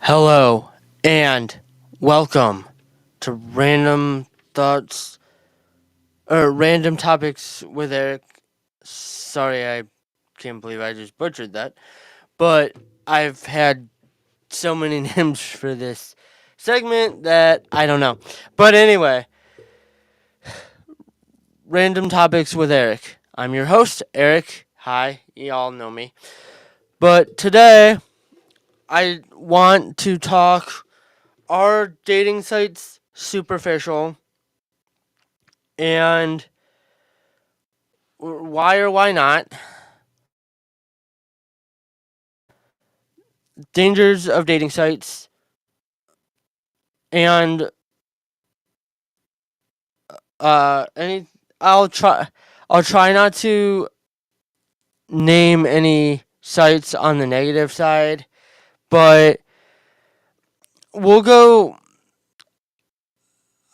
Hello and welcome to Random Topics with Eric. Sorry, I can't believe I just butchered that, but I've had so many names for this segment that I don't know. But anyway, Random Topics with Eric. I'm your host, Eric. Hi, y'all know me. But today, I want to talk, are dating sites superficial? And why or why not? Dangers of dating sites, and any. I'll try. I'll try not to name any sites on the negative side, but we'll go.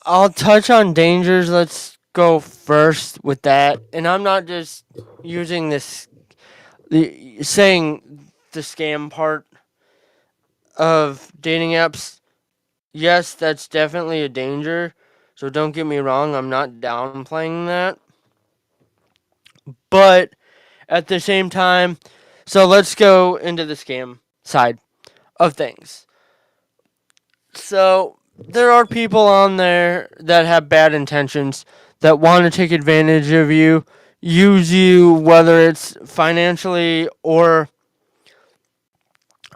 I'll touch on dangers. Let's go first with that, and I'm not just using saying the scam part of dating apps. Yes, that's definitely a danger. So don't get me wrong, I'm not downplaying that. But at the same time, so let's go into the scam side of things. So there are people on there that have bad intentions, that want to take advantage of you, use you, whether it's financially or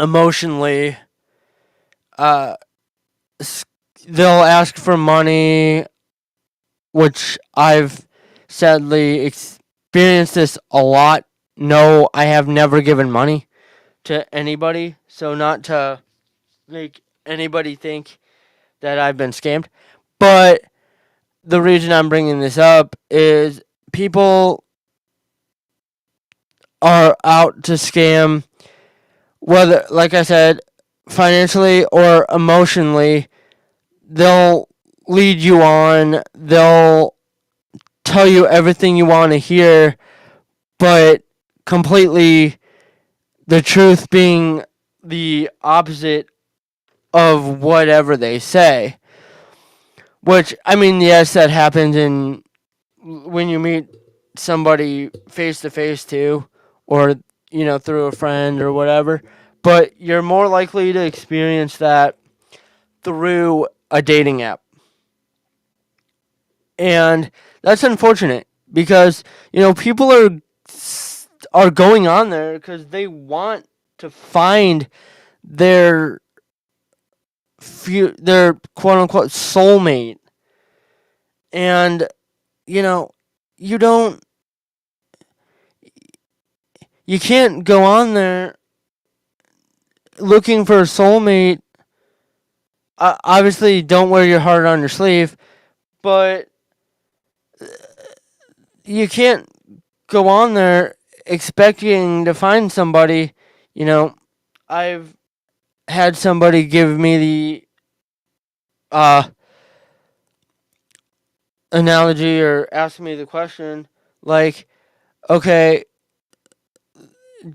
emotionally. Uh, they'll ask for money, which I've sadly experienced this a lot. No, I have never given money to anybody, so not to make anybody think that I've been scammed. But the reason I'm bringing this up is people are out to scam, whether, like I said, financially or emotionally. They'll lead you on, they'll tell you everything you want to hear, but completely the truth being the opposite of whatever they say. Which, I mean, yes, that happens in when you meet somebody face to face too, or through a friend or whatever. But you're more likely to experience that through a dating app, and that's unfortunate because people are going on there because they want to find their their quote unquote soulmate, and you know you don't you can't go on there looking for a soulmate. Obviously, don't wear your heart on your sleeve, but you can't go on there expecting to find somebody. I've had somebody give me the analogy or ask me the question, like, okay,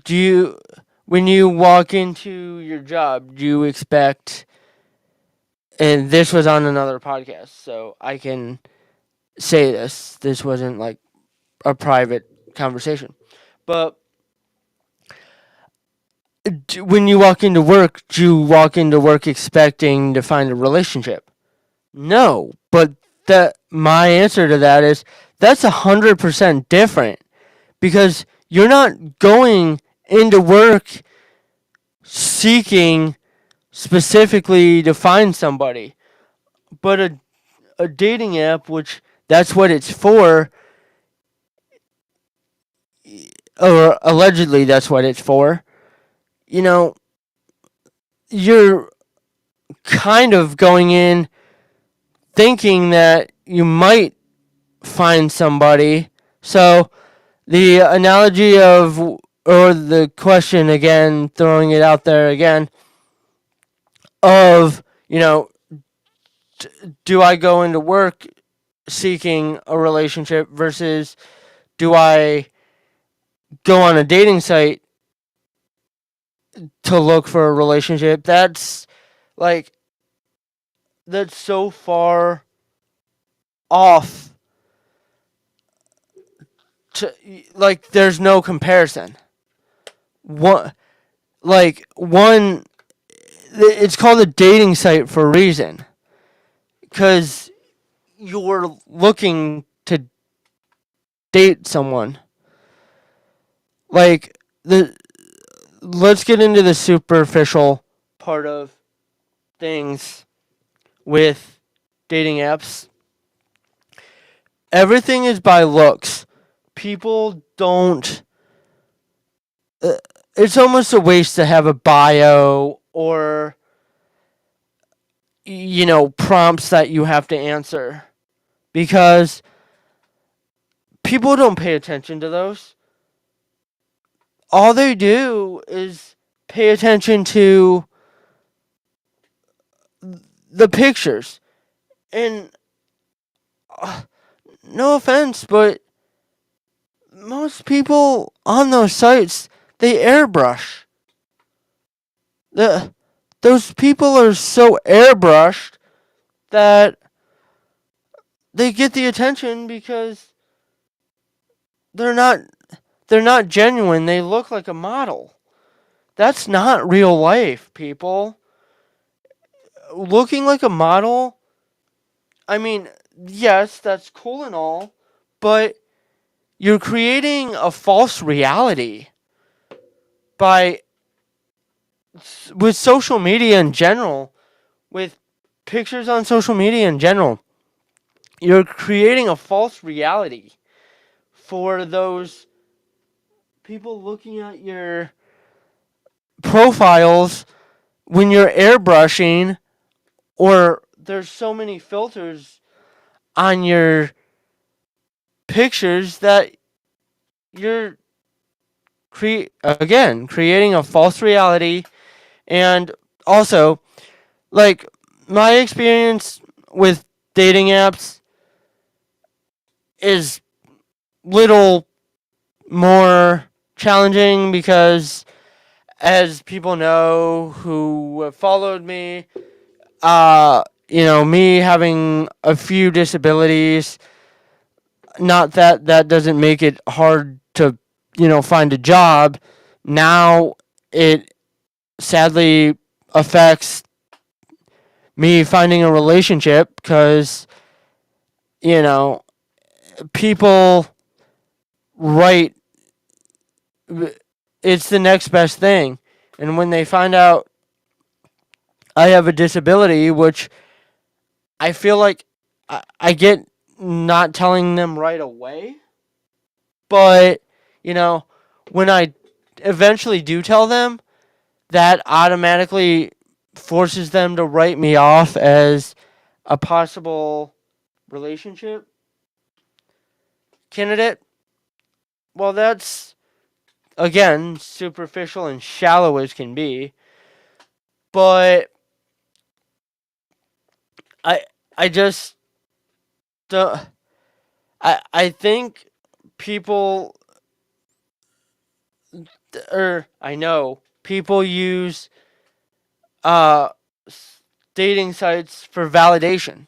do you, when you walk into your job, do you expect, and this was on another podcast, so I can say this wasn't like a private conversation, but when you walk into work, do you walk into work expecting to find a relationship? No, but my answer to that is that's 100% different, because you're not going into work seeking specifically to find somebody, but a dating app, which that's what it's for, or allegedly that's what it's for. You're kind of going in thinking that you might find somebody. So the analogy of, or the question again, throwing it out there again, of, do I go into work seeking a relationship versus do I go on a dating site to look for a relationship? That's Like, that's so far off to, like, there's no comparison. One, one, it's called a dating site for a reason. Because you're looking to date someone. Like, let's get into the superficial part of things with dating apps. Everything is by looks. People don't. It's almost a waste to have a bio or, prompts that you have to answer, because people don't pay attention to those. All they do is pay attention to the pictures. And no offense, but most people on those sites, they airbrush. Those people are so airbrushed that they get the attention because they're not genuine. They look like a model. That's not real life, people. Looking like a model, I mean, yes, that's cool and all, but you're creating a false reality by, with social media in general, with pictures on social media in general. You're creating a false reality for those people looking at your profiles when you're airbrushing, or there's so many filters on your pictures that you're creating a false reality. And also, like, my experience with dating apps is little more challenging because, as people know who have followed me, me having a few disabilities, not that that doesn't make it hard to, find a job. Now it sadly affects me finding a relationship because, you know, people write it's the next best thing. And when they find out I have a disability, which I feel like I get not telling them right away, but, you know, when I eventually do tell them, that automatically forces them to write me off as a possible relationship candidate. Well, that's, again, superficial and shallow as can be. But I I just don't, I think people, or I know people use uh dating sites for validation.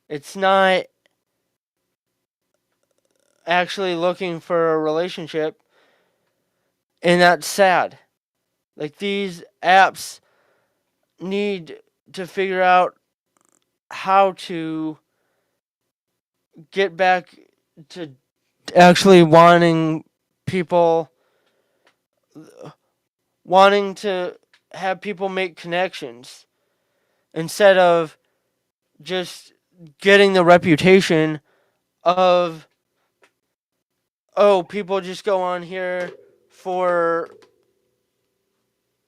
It's not actually looking for a relationship, and that's sad. Like, these apps need to figure out how to get back to actually people wanting to have people make connections instead of just getting the reputation of, oh, people just go on here for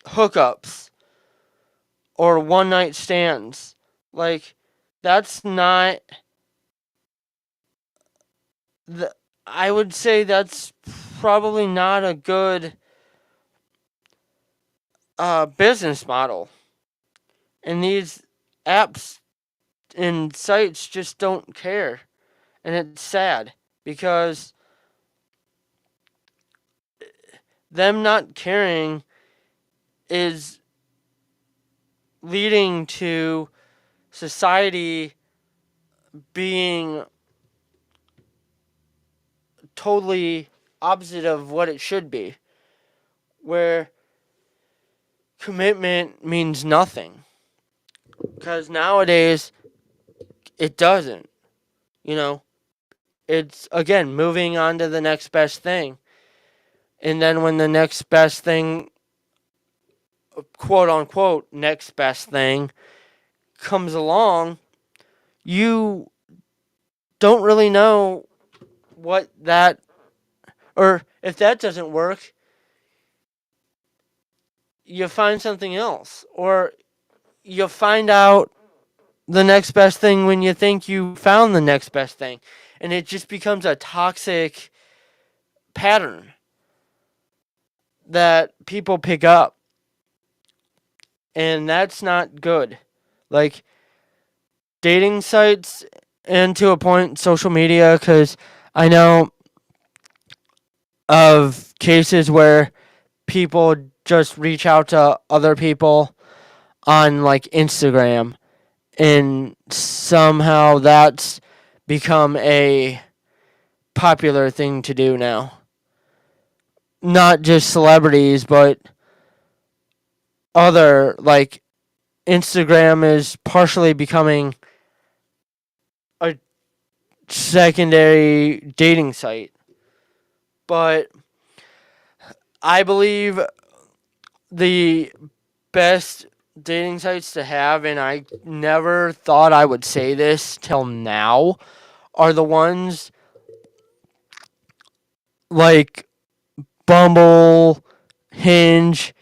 hookups or one night stands. Like, that's not the, I would say that's probably not a good business model. And these apps and sites just don't care. And it's sad because them not caring is leading to society being totally opposite of what it should be, where commitment means nothing. Because nowadays, it doesn't. You know, it's, again, moving on to the next best thing. And then when the next best thing, quote unquote, next best thing comes along, you don't really know what that, or if that doesn't work, you find something else. Or you find out the next best thing when you think you found the next best thing. And it just becomes a toxic pattern that people pick up. And that's not good. Like, dating sites, and to a point, social media, because I know of cases where people just reach out to other people on, like, Instagram, and somehow that's become a popular thing to do now. Not just celebrities, but other, like, Instagram is partially becoming a secondary dating site. But I believe the best dating sites to have, and I never thought I would say this till now, are the ones like Bumble, Hinge,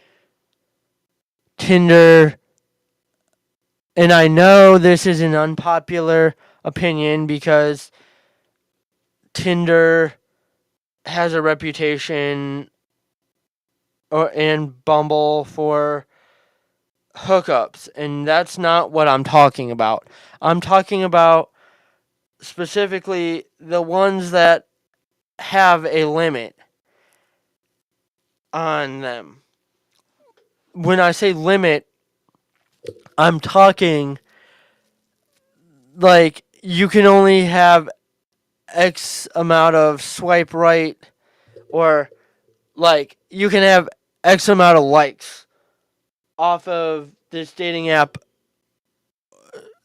Tinder. And I know this is an unpopular opinion because Tinder has a reputation, and Bumble, for hookups, and that's not what I'm talking about. I'm talking about specifically the ones that have a limit on them. When I say limit, I'm talking like you can only have X amount of swipe right, or like you can have X amount of likes off of this dating app,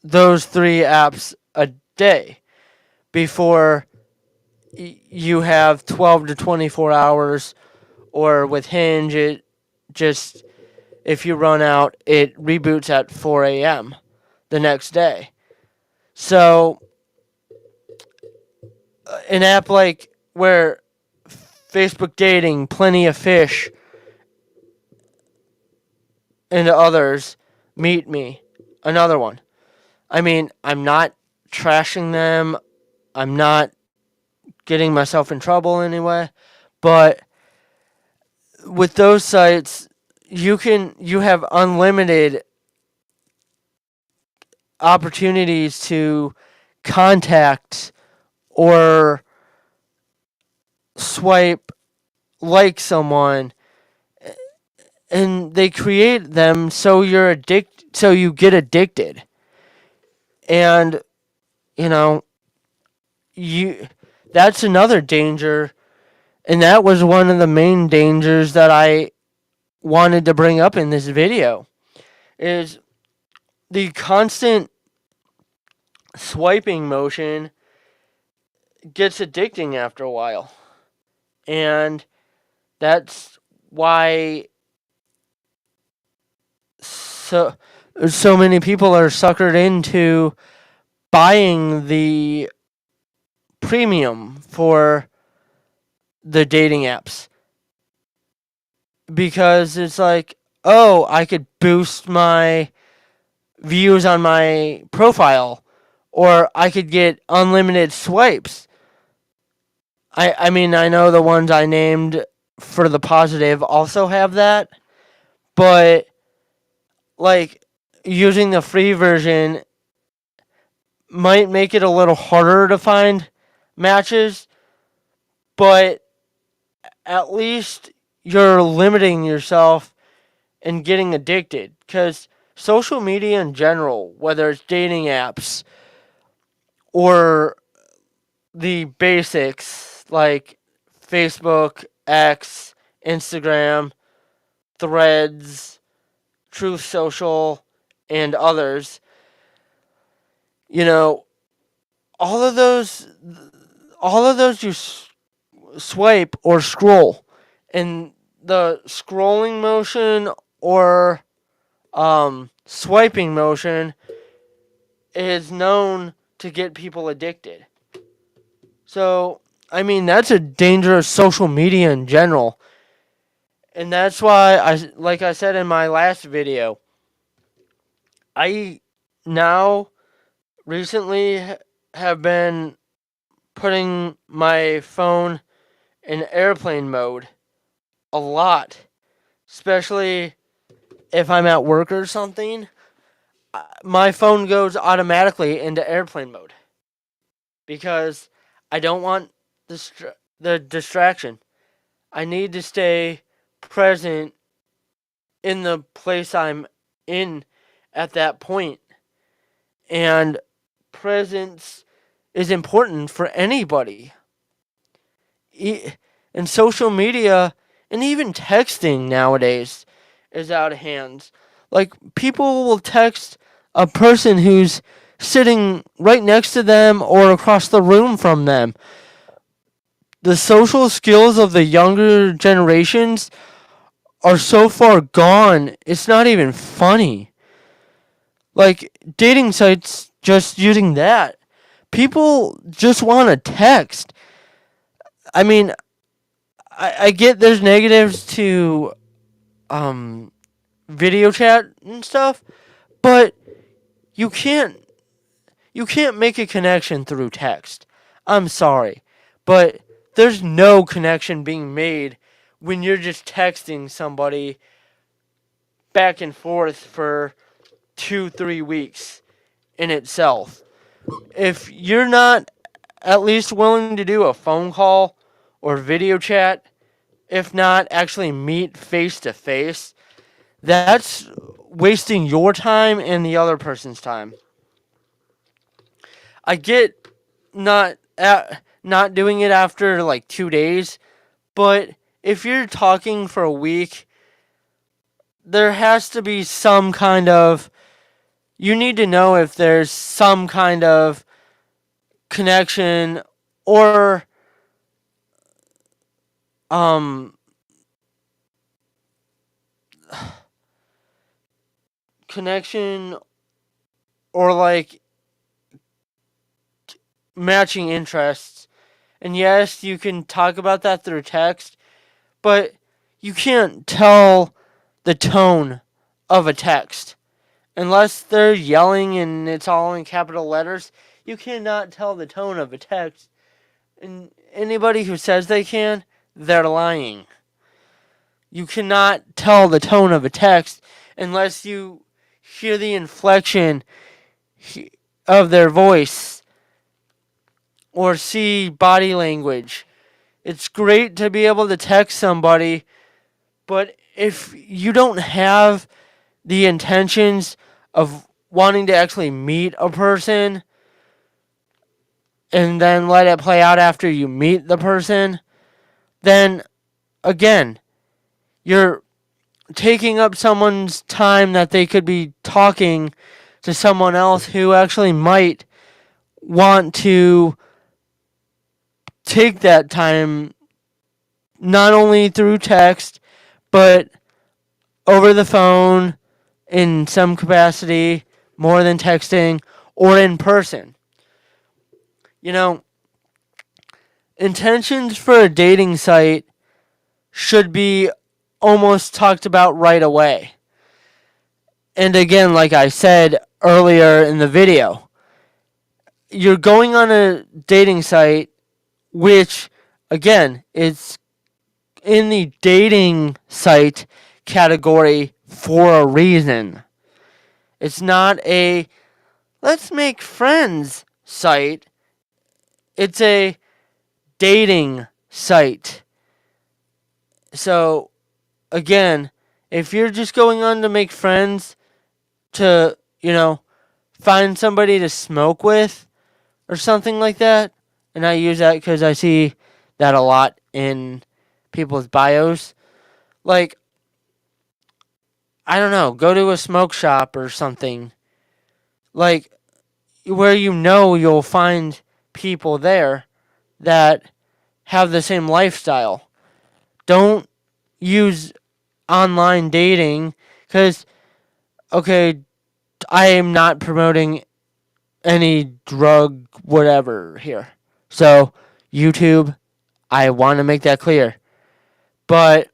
those 3 apps a day, before you have 12 to 24 hours. Or with Hinge, it just, if you run out, it reboots at 4 a.m. the next day. So, an app like where Facebook Dating, Plenty of Fish, and others, Meet Me, another one. I mean, I'm not trashing them. I'm not getting myself in trouble anyway. But with those sites, you have unlimited opportunities to contact or swipe like someone, and they create them so so you get addicted. And you know, that's another danger, and that was one of the main dangers that I wanted to bring up in this video, is the constant swiping motion gets addicting after a while. And that's why so many people are suckered into buying the premium for the dating apps, because it's like, oh, I could boost my views on my profile, or I could get unlimited swipes. I mean, I know the ones I named for the positive also have that, but like, using the free version might make it a little harder to find matches, but at least you're limiting yourself and getting addicted. Because social media in general, whether it's dating apps or the basics like Facebook, X, Instagram, Threads, Truth Social, and others, you know, all of those you swipe or scroll, and the scrolling motion or swiping motion is known to get people addicted. So, I mean, that's a dangerous social media in general. And that's why, like I said in my last video, I now recently have been putting my phone in airplane mode a lot, especially if I'm at work or something. My phone goes automatically into airplane mode because I don't want the distraction. I need to stay present in the place I'm in at that point. And presence is important for anybody. And social media and even texting nowadays is out of hand. Like, people will text a person who's sitting right next to them or across the room from them. The social skills of the younger generations are so far gone, it's not even funny. Like, dating sites, just using that. People just want to text. I mean, I get there's negatives to video chat and stuff, but you can't make a connection through text. I'm sorry, but there's no connection being made when you're just texting somebody back and forth for 2-3 weeks in itself. If you're not at least willing to do a phone call or video chat, if not actually meet face to face, that's wasting your time and the other person's time. I get not doing it after like 2 days, but if you're talking for a week, there has to be some kind of, you need to know if there's some kind of connection or um connection or like matching interests. And yes, you can talk about that through text, but you can't tell the tone of a text. Unless they're yelling and it's all in capital letters, you cannot tell the tone of a text. And anybody who says they can, they're lying. You cannot tell the tone of a text unless you hear the inflection of their voice or see body language. It's great to be able to text somebody, but if you don't have the intentions of wanting to actually meet a person and then let it play out after you meet the person, then again, you're taking up someone's time that they could be talking to someone else who actually might want to take that time not only through text but over the phone in some capacity, more than texting, or in person. You know, intentions for a dating site should be almost talked about right away. And again, like I said earlier in the video, you're going on a dating site, which, again, is in the dating site category for a reason. It's not a let's make friends site. It's a dating site. So, again, if you're just going on to make friends, to, find somebody to smoke with or something like that. And I use that because I see that a lot in people's bios. Like, I don't know, go to a smoke shop or something. Like, where you'll find people there that have the same lifestyle. Don't use online dating because, okay, I am not promoting any drug whatever here. So, YouTube, I want to make that clear. But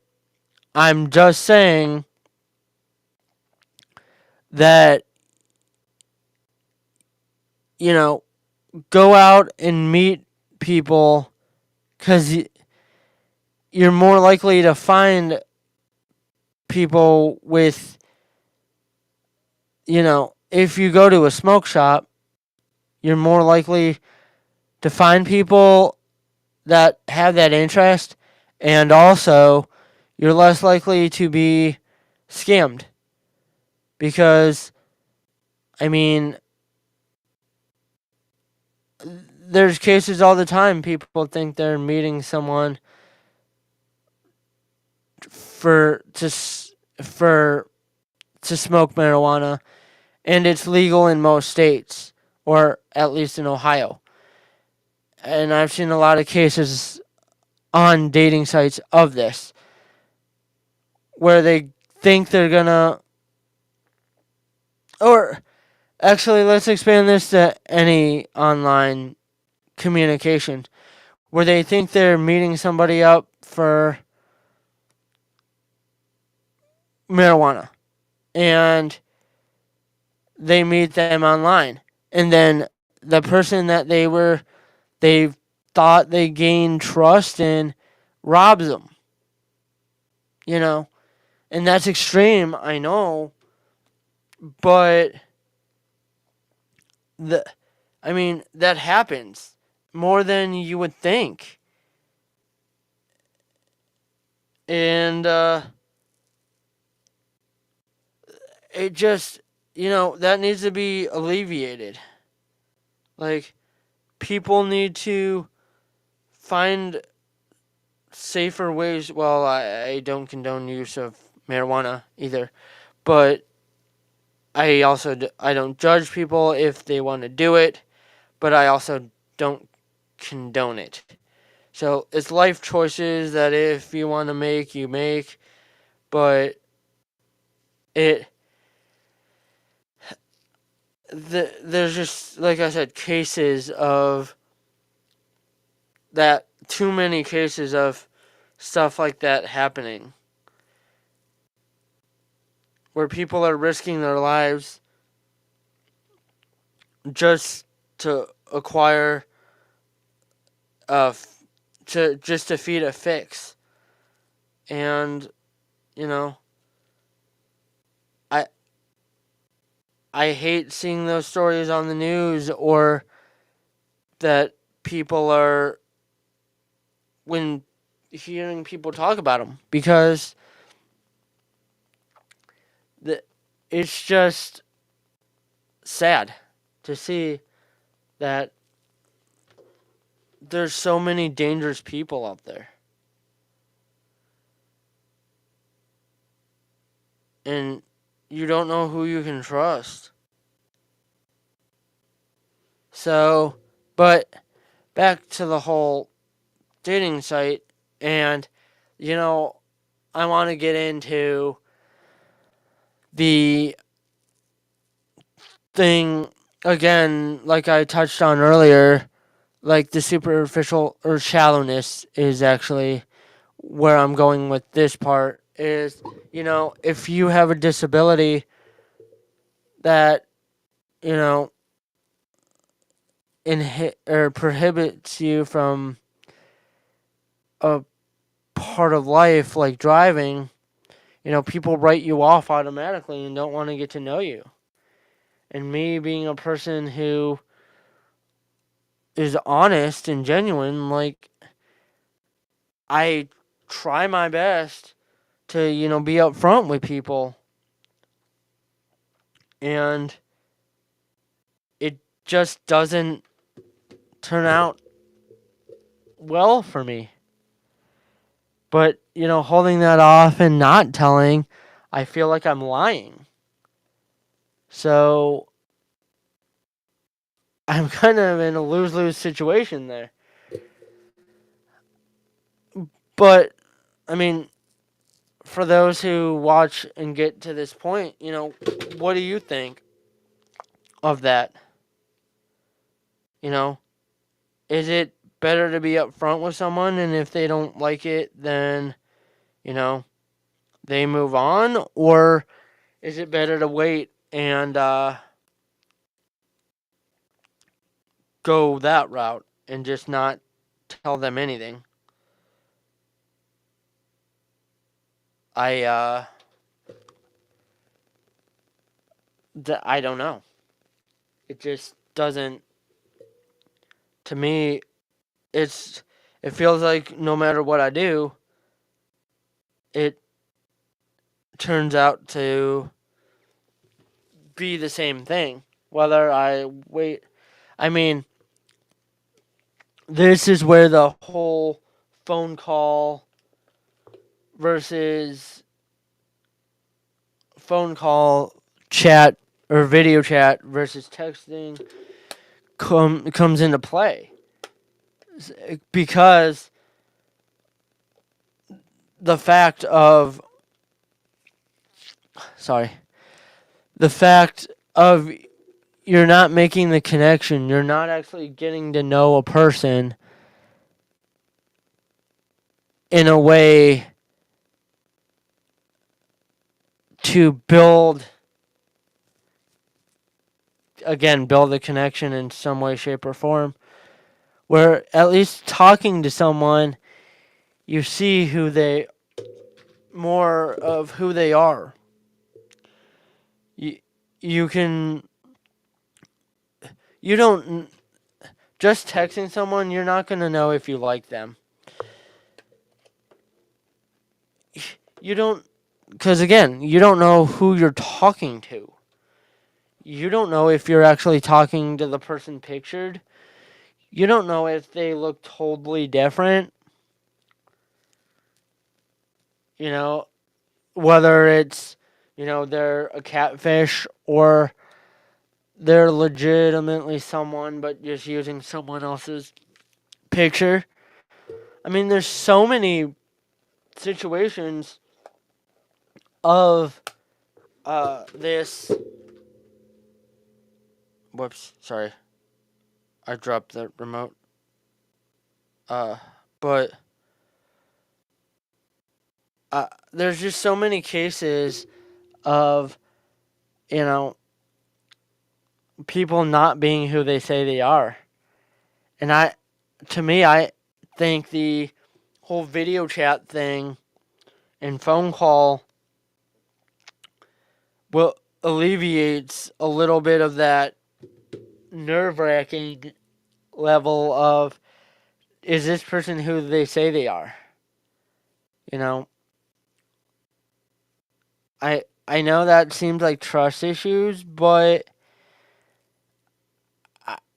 I'm just saying that, you know, go out and meet people because you're more likely to find people with, if you go to a smoke shop, you're more likely to find people that have that interest, and also you're less likely to be scammed because, I mean, there's cases all the time people think they're meeting someone for for to smoke marijuana, and it's legal in most states, or at least in Ohio. And I've seen a lot of cases on dating sites of this, where they think they're gonna, or actually, let's expand this to any online communication, where they think they're meeting somebody up for marijuana, and they meet them online, and then the person that they thought they gained trust in robs them, you know, and that's extreme, I know, but the I mean that happens more than you would think, and it just, that needs to be alleviated. Like, people need to find safer ways. Well, I don't condone use of marijuana either, but I don't judge people if they want to do it, but I also don't condone it. So it's life choices that if you want to make, you make, but it there's just, like I said, cases of that, too many cases of stuff like that happening, where people are risking their lives just to acquire to feed a fix. And, you know, I I hate seeing those stories on the news, or that people are, when hearing people talk about them, because the it's just sad to see that there's so many dangerous people out there. And you don't know who you can trust. So, but back to the whole dating site, and, I want to get into the thing again, like I touched on earlier, like the superficial or shallowness is actually where I'm going with this part is, if you have a disability that, you know, or prohibits you from a part of life like driving, people write you off automatically and don't want to get to know you. And me being a person who is honest and genuine, like, I try my best to, be upfront with people. and it just doesn't turn out well for me. But, holding that off and not telling, I feel like I'm lying. So I'm kind of in a lose-lose situation there. But, I mean, for those who watch and get to this point, what do you think of that? Is it better to be upfront with someone, and if they don't like it, then, they move on? Or is it better to wait and go that route and just not tell them anything? I I don't know. It just doesn't. To me, it feels like no matter what I do, it turns out to be the same thing. Whether I wait, I mean, this is where the whole phone call versus phone call chat or video chat versus texting comes into play, because the fact of sorry the fact of you're not making the connection, you're not actually getting to know a person in a way to build a connection in some way, shape, or form, where at least talking to someone, you see more of who they are. You can, you don't, just texting someone, you're not going to know if you like them. You don't, because again, you don't know who you're talking to. You don't know if you're actually talking to the person pictured. You don't know if they look totally different. Whether it's, they're a catfish or they're legitimately someone but just using someone else's picture. I mean, there's so many situations of this. Whoops, sorry. I dropped the remote. But there's just so many cases of, people not being who they say they are. And to me, I think the whole video chat thing and phone call will alleviates a little bit of that nerve-wracking level of, is this person who they say they are? You know, I know that seems like trust issues, but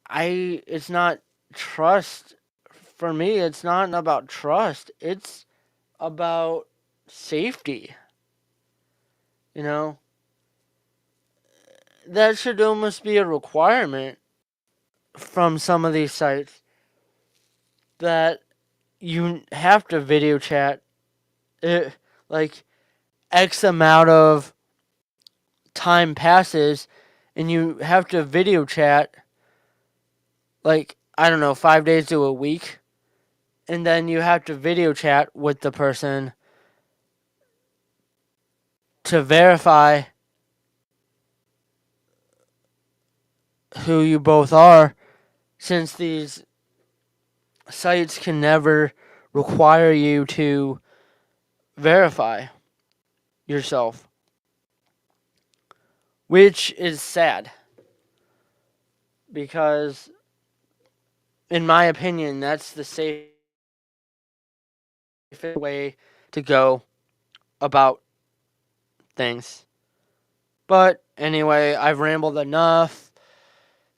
I it's not trust. For me, it's not about trust. It's about safety. You know, that should almost be a requirement from some of these sites, that you have to video chat it, like X amount of time passes and you have to video chat, like, I don't know, 5 days to a week, and then you have to video chat with the person to verify who you both are, since these sites can never require you to verify yourself, which is sad, because in my opinion that's the safest way to go about things. But Anyway, I've rambled enough.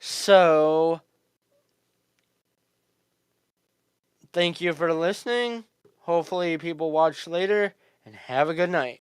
So, thank you for listening. Hopefully, people watch later, and have a good night.